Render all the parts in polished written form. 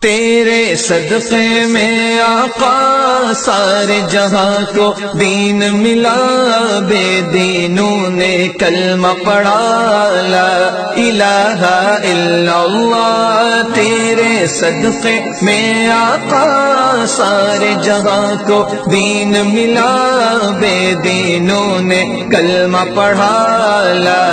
تیرے صدقے میں آقا سارے جہاں کو دین ملا، بے دینوں نے کلمہ پڑھا لا الہ الا اللہ۔ تیرے صدقے میں آقا سارے جہاں کو دین ملا، بے دینوں نے کلمہ پڑھا لا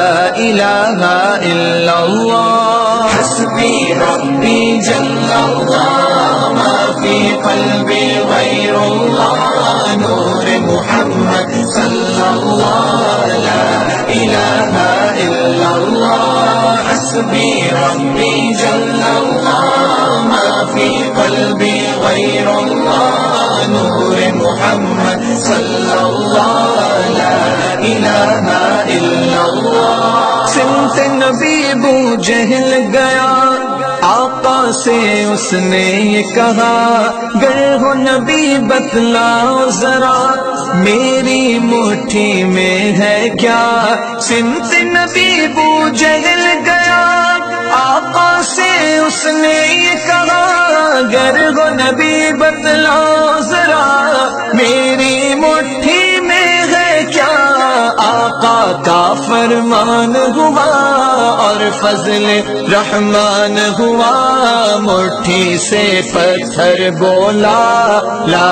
الہ الا اللہ۔ حسبی ربی جل اللہ ما فی قلبی غیر اللہ، نور محمد صلی اللہ لا الہ الا اللہ۔ حسبی ربی جل اللہ ما فی قلبی غیر اللہ، نور محمد صلی اللہ لا الہ الا اللہ۔ سمت نبی ابو جہل گیا، آقا سے اس نے یہ کہا، گر ہو نبی بتلاؤ ذرا میری مٹھی میں ہے کیا۔ سمت نبی ابو جہل گیا، آقا سے اس نے یہ کہا، گر ہو نبی بتلاؤ ذرا میری مٹھی میں ہے کیا۔ آقا کا فرمان ہوا اور فضل رحمان ہوا، مٹھی سے پتھر بولا لا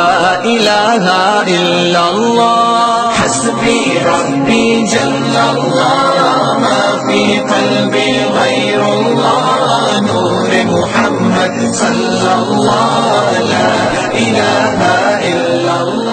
الہ الا اللہ۔ حسبی ربی جل اللہ ما فی قلبی غیر اللہ، نور محمد صلی اللہ لا الہ الا اللہ۔